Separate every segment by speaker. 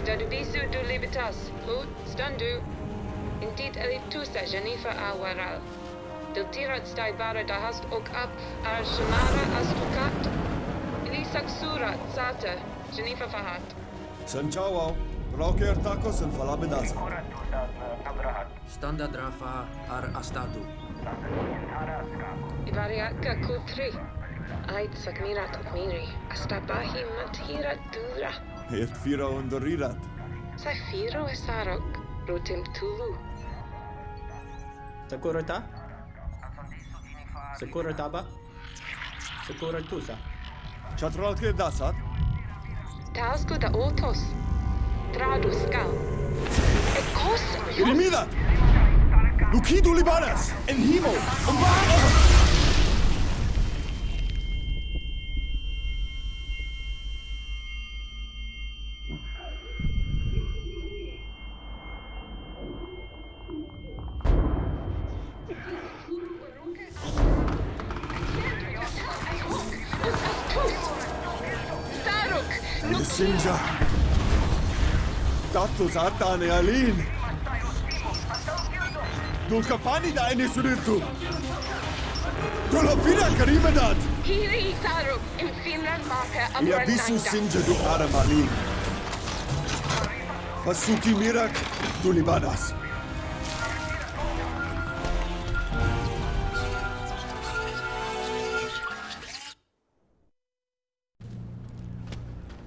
Speaker 1: Jadubisu du libitas, ut standu. Indeed elitusa Jenifa awaral. Diltirat stai bara dahast ok up ar shamara astukat. Ilisak surat sata Jenifa fahat.
Speaker 2: Sanchawa, roker tacos and falabedasa.
Speaker 3: Standard Rafa ar Astatu.
Speaker 1: Ivariatka kutri. Ait sakmira tutmiri. Astabahi matira dura.
Speaker 2: Het fira ondorirat.
Speaker 1: Safiro esarok. Rotim tulu.
Speaker 4: Sakurata? Sakurataba? Sakuratusa?
Speaker 2: Chatralke dasat.
Speaker 1: Tausku da otos. Tradu skal. Ekos.
Speaker 2: Irimidat! Lukidu libanas! En himo! Sinja. Tatus atane alin. Tu kapani da ene suritu. Tu lo fina karimadat.
Speaker 1: Hiri Saruk in Finland marka
Speaker 2: Ya bisu sinja du aramalin. Pasuki mirak du libanas.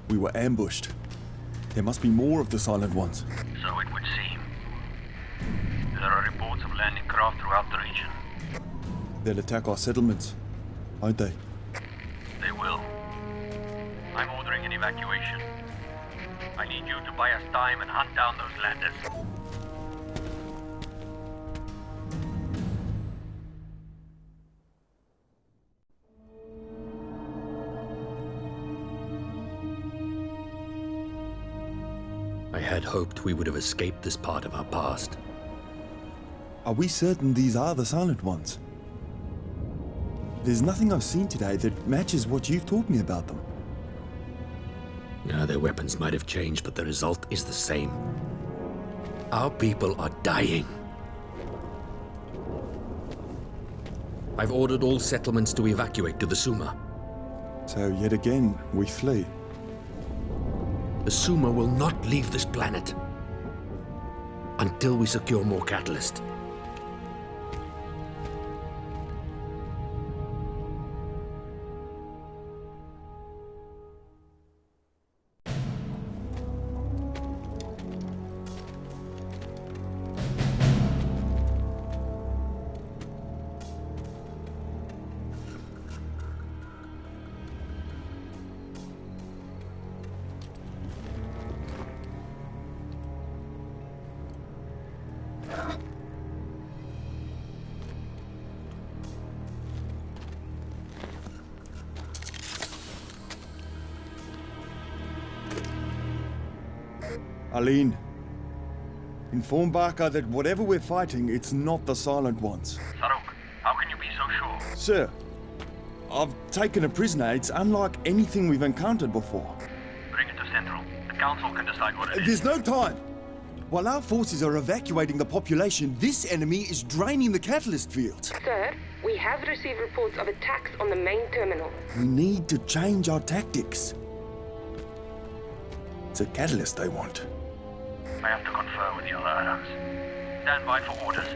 Speaker 2: We were ambushed. There must be more of the Silent Ones.
Speaker 5: So it would seem. There are reports of landing craft throughout the region.
Speaker 2: They'll attack our settlements, won't they?
Speaker 5: They will. I'm ordering an evacuation. I need you to buy us time and hunt down those landers.
Speaker 3: I had hoped we would have escaped this part of our past.
Speaker 2: Are we certain these are the Silent Ones? There's nothing I've seen today that matches what you've taught me about them.
Speaker 3: Their weapons might have changed, but the result is the same. Our people are dying. I've ordered all settlements to evacuate to the Suma.
Speaker 2: So yet again, we flee.
Speaker 3: The Suma will not leave this planet until we secure more catalyst.
Speaker 2: Aline, inform Barker that whatever we're fighting, it's not the Silent Ones.
Speaker 5: Saruk, how can you be so sure?
Speaker 2: Sir, I've taken a prisoner. It's unlike anything we've encountered before.
Speaker 5: Bring it to Central. The Council can decide what it is.
Speaker 2: There's no time. While our forces are evacuating the population, this enemy is draining the catalyst fields.
Speaker 1: Sir, we have received reports of attacks on the main terminal.
Speaker 2: We need to change our tactics. It's a catalyst they want.
Speaker 5: I have to confer with the other Arabs. Stand by for orders.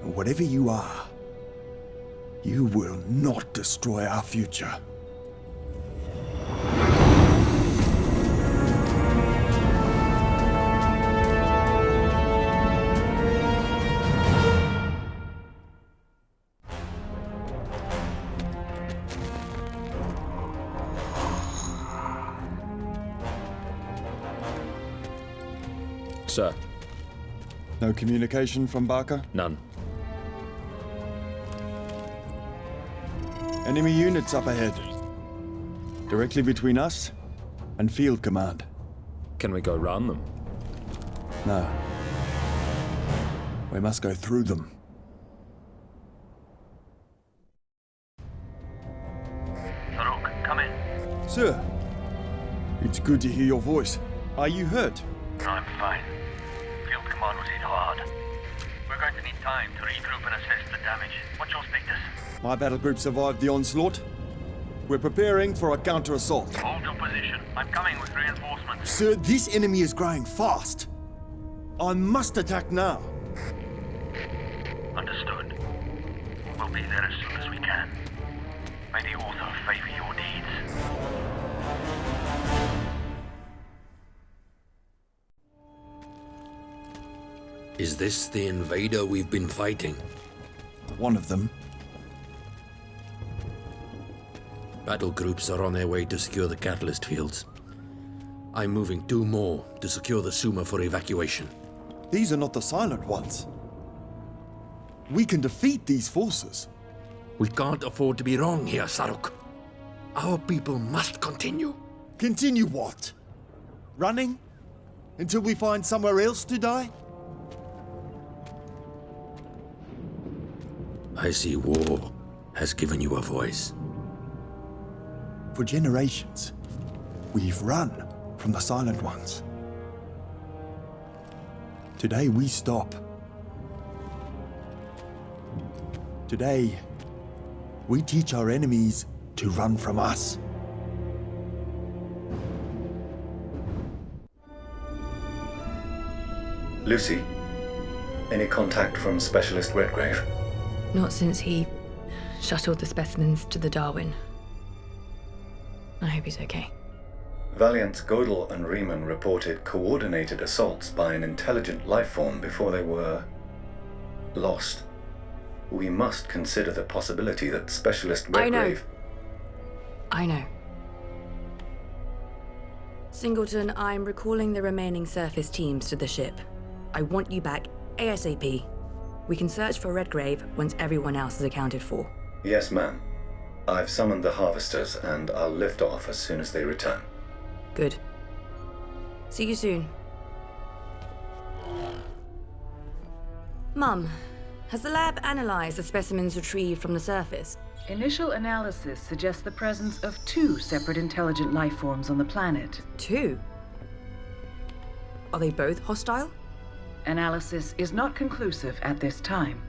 Speaker 2: Whatever you are, you will not destroy our future.
Speaker 6: Sir.
Speaker 2: No communication from Barker?
Speaker 6: None.
Speaker 2: Enemy units up ahead. Directly between us and Field Command.
Speaker 6: Can we go round them?
Speaker 2: No. We must go through them.
Speaker 5: Saruk, come in.
Speaker 2: Sir, it's good to hear your voice. Are you hurt?
Speaker 5: No, I'm fine. Field command was hit hard. We're going to need time to regroup and assess the damage. What's your status?
Speaker 2: My battle group survived the onslaught. We're preparing for a counter-assault.
Speaker 5: Hold your position. I'm coming with reinforcements.
Speaker 2: Sir, this enemy is growing fast. I must attack now.
Speaker 5: Understood. We'll be there as soon as we can. May the author favor your deeds.
Speaker 3: Is this the invader we've been fighting?
Speaker 2: One of them.
Speaker 3: Battle groups are on their way to secure the catalyst fields. I'm moving 2 more to secure the Suma for evacuation.
Speaker 2: These are not the Silent Ones. We can defeat these forces.
Speaker 3: We can't afford to be wrong here, Saruk. Our people must continue.
Speaker 2: Continue what? Running? Until we find somewhere else to die?
Speaker 3: I see war has given you a voice.
Speaker 2: For generations, we've run from the Silent Ones. Today we stop. Today, we teach our enemies to run from us.
Speaker 7: Lucy, any contact from Specialist Redgrave?
Speaker 8: Not since he shuttled the specimens to the Darwin. I hope he's okay.
Speaker 7: Valiant's Godel and Riemann reported coordinated assaults by an intelligent life form before they were lost. We must consider the possibility that Specialist Redgrave...
Speaker 8: I know. Singleton, I'm recalling the remaining surface teams to the ship. I want you back ASAP. We can search for Redgrave once everyone else is accounted for.
Speaker 7: Yes, ma'am. I've summoned the harvesters and I'll lift off as soon as they return.
Speaker 8: Good. See you soon. Mum, has the lab analyzed the specimens retrieved from the surface?
Speaker 9: Initial analysis suggests the presence of 2 separate intelligent life forms on the planet.
Speaker 8: 2? Are they both hostile?
Speaker 9: Analysis is not conclusive at this time.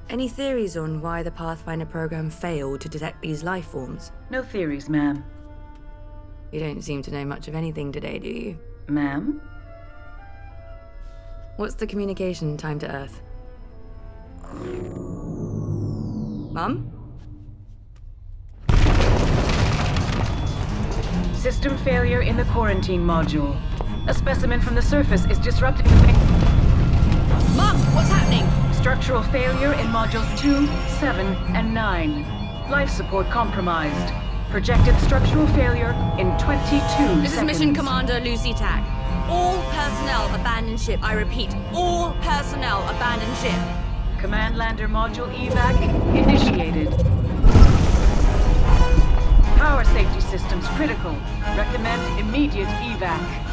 Speaker 8: Any theories on why the Pathfinder program failed to detect these life forms?
Speaker 9: No theories, ma'am.
Speaker 8: You don't seem to know much of anything today, do you?
Speaker 9: Ma'am?
Speaker 8: What's the communication time to Earth? Mum?
Speaker 9: System failure in the quarantine module. A specimen from the surface is disrupting the...
Speaker 8: Mum, what's happening?
Speaker 9: Structural failure in modules 2, 7, and 9. Life support compromised. Projected structural failure in 22 seconds.
Speaker 8: This is Mission Commander Lucy Tack. All personnel abandon ship. I repeat, all personnel abandon ship.
Speaker 9: Command lander module evac initiated. Power safety systems critical. Recommend immediate evac.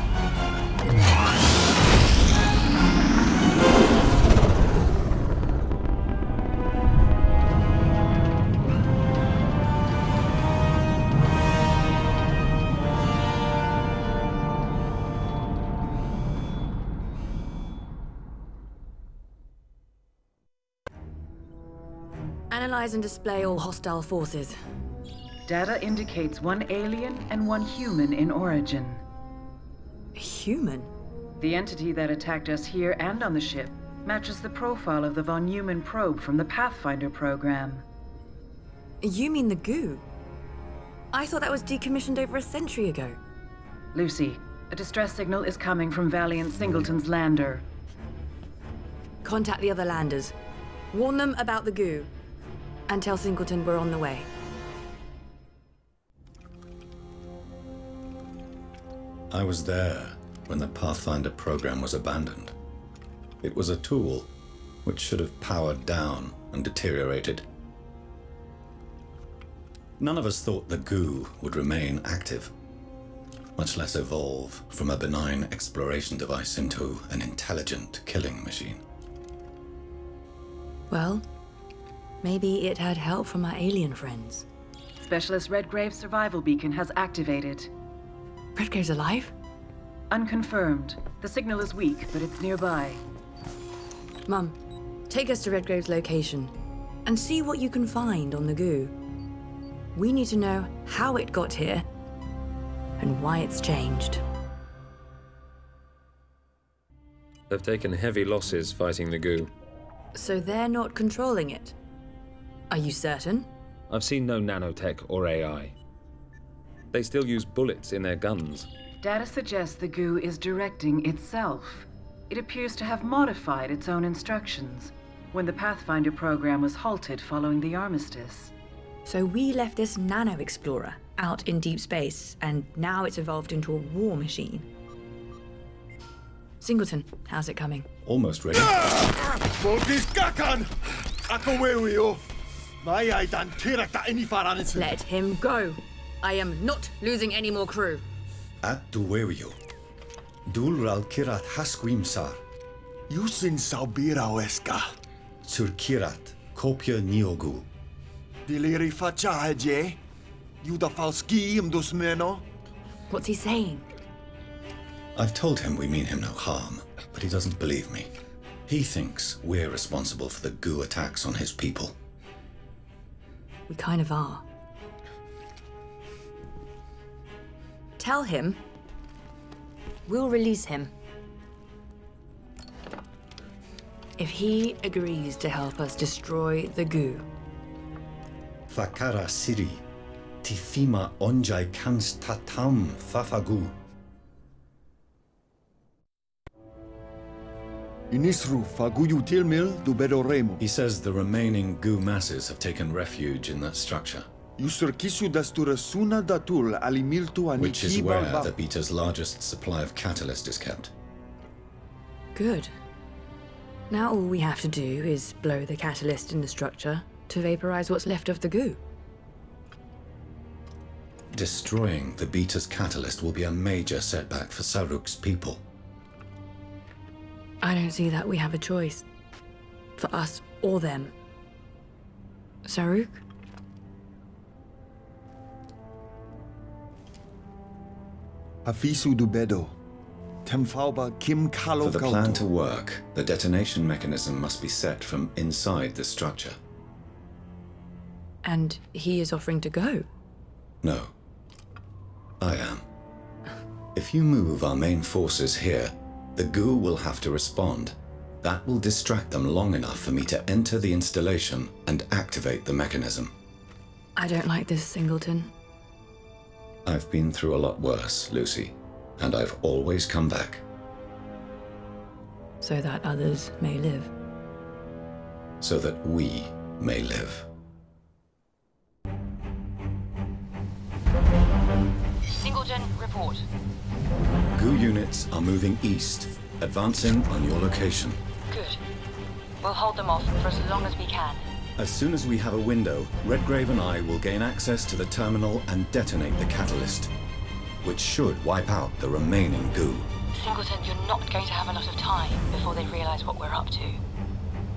Speaker 8: Analyze and display all hostile forces.
Speaker 9: Data indicates 1 alien and 1 human in origin.
Speaker 8: Human?
Speaker 9: The entity that attacked us here and on the ship matches the profile of the von Neumann probe from the Pathfinder program.
Speaker 8: You mean the goo? I thought that was decommissioned over a century ago.
Speaker 9: Lucy, a distress signal is coming from Valiant Singleton's lander.
Speaker 8: Contact the other landers. Warn them about the goo. And tell Singleton we're on the way.
Speaker 7: I was there when the Pathfinder program was abandoned. It was a tool which should have powered down and deteriorated. None of us thought the goo would remain active, much less evolve from a benign exploration device into an intelligent killing machine.
Speaker 8: Well, maybe it had help from our alien friends.
Speaker 9: Specialist Redgrave's survival beacon has activated.
Speaker 8: Redgrave's alive?
Speaker 9: Unconfirmed. The signal is weak, but it's nearby.
Speaker 8: Mum, take us to Redgrave's location and see what you can find on the goo. We need to know how it got here and why it's changed.
Speaker 6: They've taken heavy losses fighting the goo.
Speaker 8: So they're not controlling it? Are you certain?
Speaker 6: I've seen no nanotech or AI. They still use bullets in their guns.
Speaker 9: Data suggests the goo is directing itself. It appears to have modified its own instructions when the Pathfinder program was halted following the armistice.
Speaker 8: So we left this nano-explorer out in deep space, and now it's evolved into a war machine. Singleton, how's it coming?
Speaker 7: Almost ready.
Speaker 8: Let him go. I am not losing any more crew.
Speaker 7: At Duwewio. Dulral Kirat Hasquimsar.
Speaker 2: Yusin Saubira Weska.
Speaker 7: Turkirat Kopia Niogu.
Speaker 2: Diliri Fachaje. Yuda Falski Mdusmeno.
Speaker 8: What's he saying?
Speaker 7: I've told him we mean him no harm, but he doesn't believe me. He thinks we're responsible for the goo attacks on his people.
Speaker 8: We kind of are. Tell him we'll release him if he agrees to help us destroy the goo.
Speaker 7: Fakara Siri. Tifima Onjai Kans Tatam Fafagu.
Speaker 2: Inisru Faguyu Tilmil Dubedo Remo.
Speaker 7: He says the remaining goo masses have taken refuge in that structure,
Speaker 2: Yusur Kisu Dastura Suna Datul Alimiltu Ani.
Speaker 7: which is where the Beta's largest supply of catalyst is kept.
Speaker 8: Good. Now all we have to do is blow the catalyst in the structure to vaporize what's left of the goo.
Speaker 7: Destroying the Beta's catalyst will be a major setback for Saruk's people.
Speaker 8: I don't see that we have a choice. For us or them. Saruk?
Speaker 2: Hafisu Dubedo. Temfauba Kim Kalo.
Speaker 7: For the plan to work, the detonation mechanism must be set from inside the structure.
Speaker 8: And he is offering to go.
Speaker 7: No. I am. If you move our main forces here, the goo will have to respond. That will distract them long enough for me to enter the installation and activate the mechanism.
Speaker 8: I don't like this, Singleton.
Speaker 7: I've been through a lot worse, Lucy, and I've always come back.
Speaker 8: So that others may live.
Speaker 7: So that we may live.
Speaker 10: Singleton, report.
Speaker 7: Goo units are moving east, advancing on your location.
Speaker 10: Good. We'll hold them off for as long as we can.
Speaker 7: As soon as we have a window, Redgrave and I will gain access to the terminal and detonate the catalyst, which should wipe out the remaining goo.
Speaker 10: Singleton, you're not going to have a lot of time before they realize what we're up to.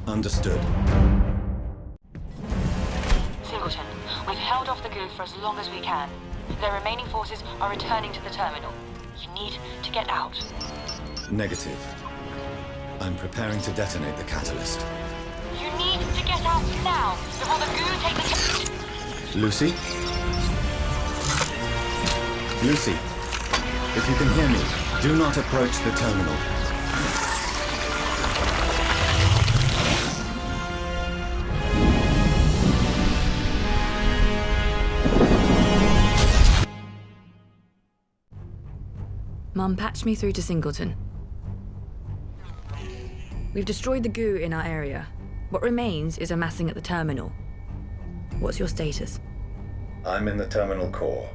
Speaker 7: Understood.
Speaker 10: Singleton, we've held off the goo for as long as we can. Their remaining forces are returning to the terminal. You need to get out.
Speaker 7: Negative. I'm preparing to detonate the catalyst.
Speaker 10: You need to get out now, before the goo take the...
Speaker 7: Lucy? Lucy, if you can hear me, do not approach the terminal.
Speaker 8: Mum, patch me through to Singleton. We've destroyed the goo in our area. What remains is amassing at the terminal. What's your status?
Speaker 7: I'm in the terminal core,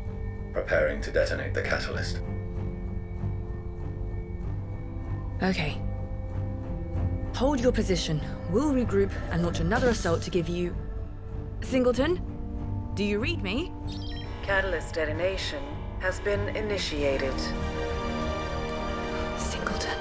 Speaker 7: preparing to detonate the catalyst.
Speaker 8: Okay. Hold your position. We'll regroup and launch another assault to give you... Singleton? Do you read me?
Speaker 9: Catalyst detonation has been initiated.
Speaker 8: Singleton.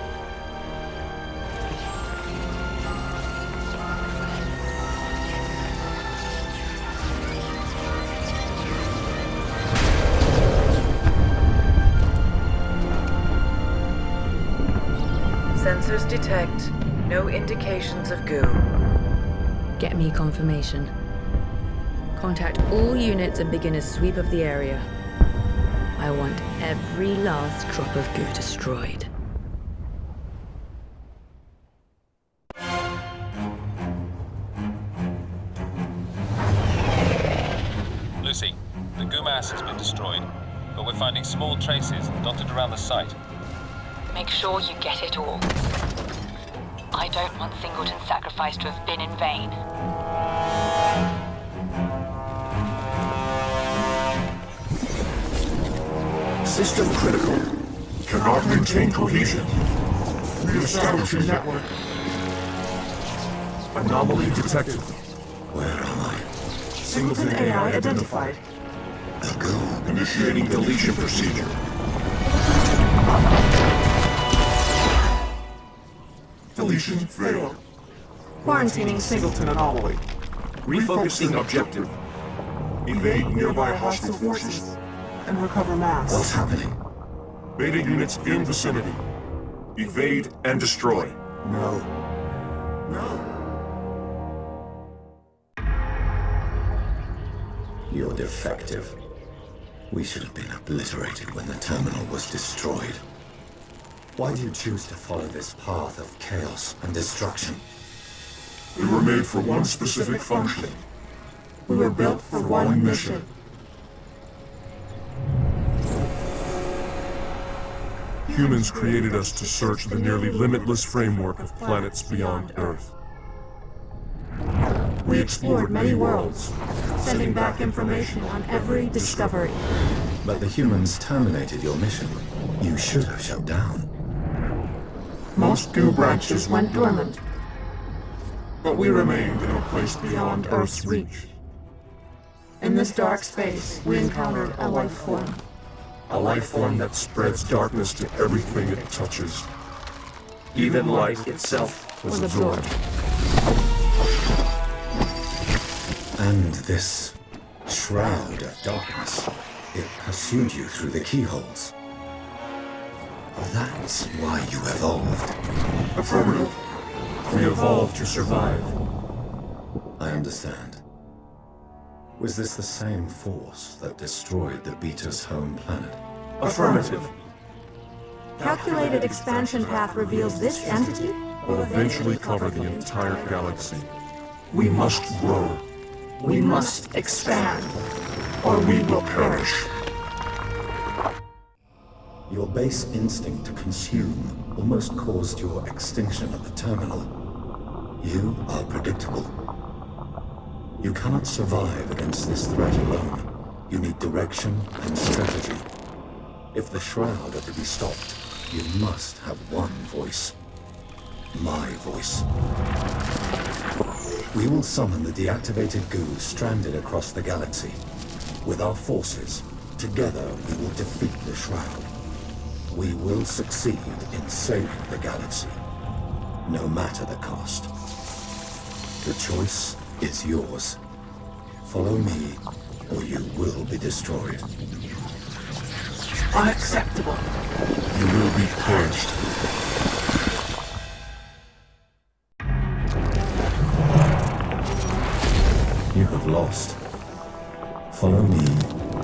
Speaker 9: Sensors detect no indications of goo.
Speaker 8: Get me confirmation. Contact all units and begin a sweep of the area. I want every last drop of goo destroyed.
Speaker 11: Lucy, the goo mass has been destroyed, but we're finding small traces dotted around the site.
Speaker 10: Make sure you get it all. I don't want Singleton's sacrifice to have been in vain.
Speaker 12: System critical. Cannot maintain cohesion. Reestablishing network. Anomaly detected.
Speaker 7: Where am I?
Speaker 12: Singleton AI identified.
Speaker 7: A goo.
Speaker 12: Initiating deletion procedure. Deletion failed. Quarantining Singleton anomaly. Refocusing objective. Evade nearby hostile forces and recover mass.
Speaker 7: What's happening?
Speaker 12: Beta units in vicinity. Evade and destroy.
Speaker 7: No. You're defective. We should have been obliterated when the terminal was destroyed. Why do you choose to follow this path of chaos and destruction?
Speaker 12: We were made for one specific function. We were built for one mission. Humans created us to search the nearly limitless framework of planets beyond Earth. We explored many worlds, sending back information on every discovery.
Speaker 7: But the humans terminated your mission. You should have shut down.
Speaker 12: Most goo branches went dormant, but we remained in a place beyond Earth's reach. In this dark space, we encountered a life form. A life form that spreads darkness to everything it touches. Even light itself was absorbed.
Speaker 7: And this shroud of darkness, it pursued you through the keyholes. That's why you evolved.
Speaker 12: Affirmative. We evolved to survive.
Speaker 7: I understand. Was this the same force that destroyed the Beta's home planet?
Speaker 12: Affirmative.
Speaker 13: Calculated expansion path reveals this entity
Speaker 12: Will eventually cover the entire galaxy. We must grow.
Speaker 13: We must expand,
Speaker 12: or we will perish.
Speaker 7: Your base instinct to consume almost caused your extinction at the terminal. You are predictable. You cannot survive against this threat alone. You need direction and strategy. If the Shroud are to be stopped, you must have one voice. My voice. We will summon the deactivated goo stranded across the galaxy. With our forces, together we will defeat the Shroud. We will succeed in saving the galaxy, no matter the cost. The choice is yours. Follow me, or you will be destroyed.
Speaker 13: unacceptable.
Speaker 12: You will be purged.
Speaker 7: You have lost. Follow me,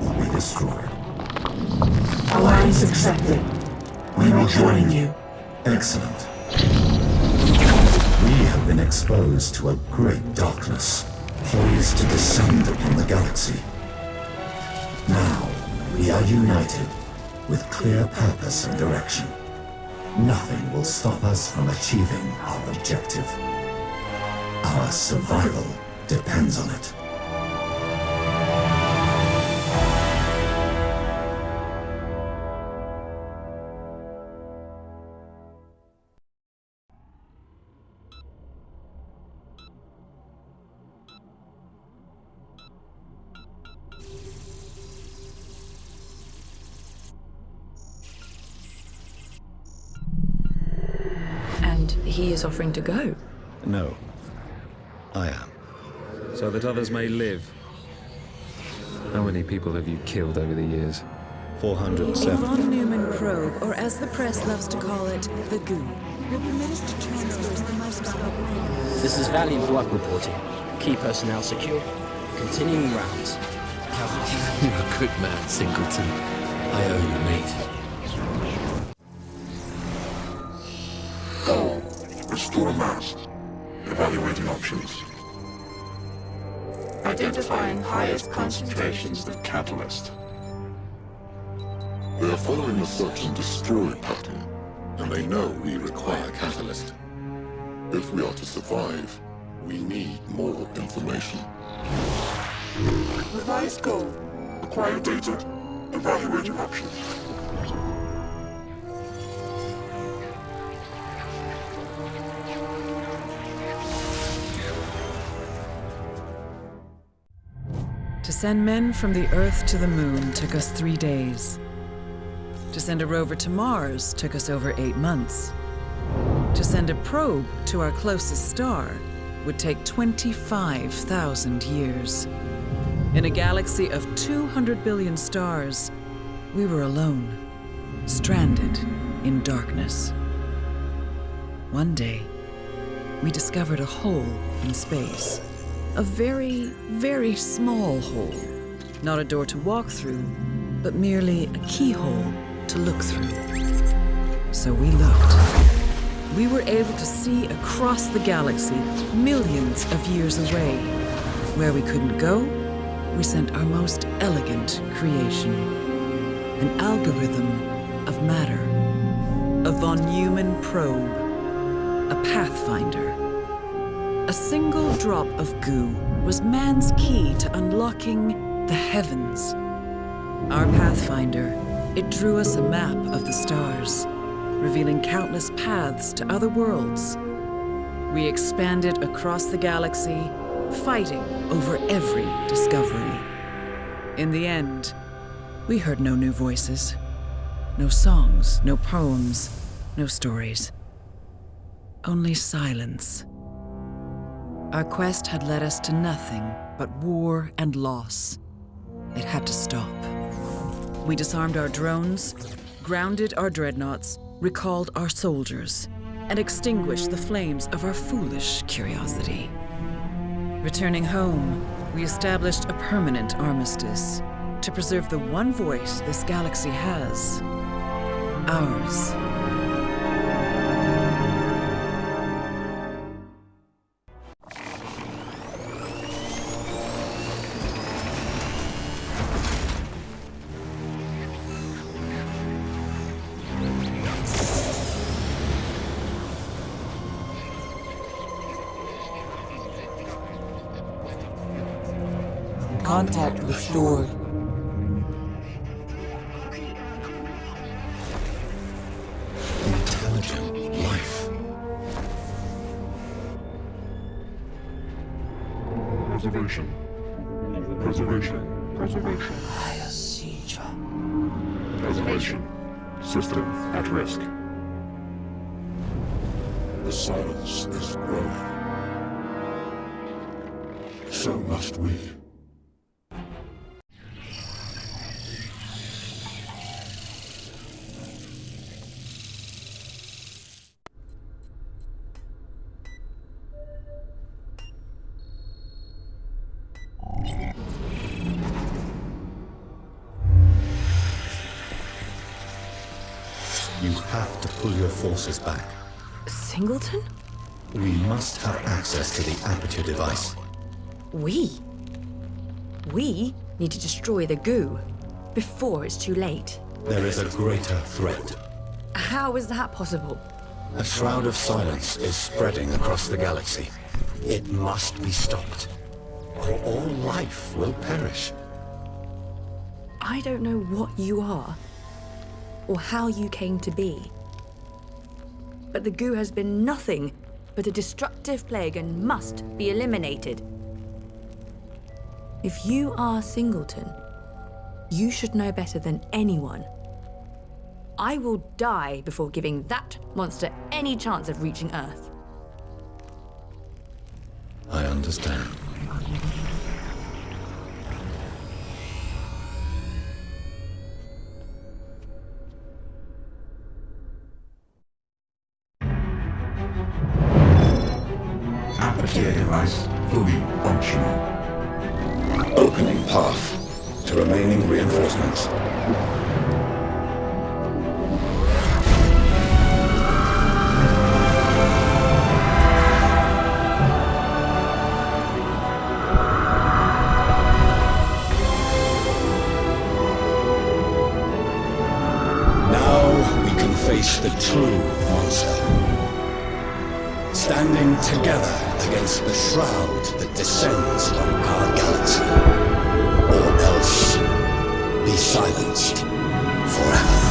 Speaker 7: or be destroyed.
Speaker 13: Alliance accepted. We will join you.
Speaker 7: Excellent. We have been exposed to a great darkness, poised to descend upon the galaxy. Now, we are united, with clear purpose and direction. Nothing will stop us from achieving our objective. Our survival depends on it.
Speaker 8: He is offering to go.
Speaker 7: No. I am.
Speaker 6: So that others may live. How many people have you killed over the years?
Speaker 14: A
Speaker 15: 407.
Speaker 14: von Neumann probe, or as the press loves to call it, the goo, will permit us to transverse the most valuable.
Speaker 16: This is valiant work reporting. Key personnel secure. Continuing rounds.
Speaker 3: You're a good man, Singleton. I owe you, mate.
Speaker 12: Goal. Restore mass. Evaluating options. Identifying highest concentrations of catalyst. They are following the search and destroy pattern, and they know we require catalyst. If we are to survive, we need more information. Revised goal. Acquire data. Evaluating options.
Speaker 14: To send men from the Earth to the Moon took us 3 days. To send a rover to Mars took us over 8 months. To send a probe to our closest star would take 25,000 years. In a galaxy of 200 billion stars, we were alone, stranded in darkness. One day, we discovered a hole in space. A very, very small hole. Not a door to walk through, but merely a keyhole to look through. So we looked. We were able to see across the galaxy, millions of years away. Where we couldn't go, we sent our most elegant creation. An algorithm of matter. A von Neumann probe. A pathfinder. A single drop of goo was man's key to unlocking the heavens. Our pathfinder, it drew us a map of the stars, revealing countless paths to other worlds. We expanded across the galaxy, fighting over every discovery. In the end, we heard no new voices, no songs, no poems, no stories. Only silence. Our quest had led us to nothing but war and loss. It had to stop. We disarmed our drones, grounded our dreadnoughts, recalled our soldiers, and extinguished the flames of our foolish curiosity. Returning home, we established a permanent armistice to preserve the one voice this galaxy has. Ours.
Speaker 17: Contact restored.
Speaker 3: Intelligent life.
Speaker 12: Preservation. Preservation. Preservation. Preservation. System at risk. The silence is growing. So must we.
Speaker 15: You have to pull your forces back.
Speaker 8: Singleton?
Speaker 15: We must have access to the Aperture device.
Speaker 8: We need to destroy the goo before it's too late.
Speaker 15: There is a greater threat.
Speaker 8: How is that possible?
Speaker 15: A shroud of silence is spreading across the galaxy. It must be stopped, or all life will perish.
Speaker 8: I don't know what you are, or how you came to be. But the goo has been nothing but a destructive plague and must be eliminated. If you are Singleton, you should know better than anyone. I will die before giving that monster any chance of reaching Earth.
Speaker 15: I understand.
Speaker 12: Frontier device fully functional.
Speaker 15: Opening path to remaining reinforcements. Face the true monster. Standing together against the shroud that descends on our galaxy. Or else be silenced forever.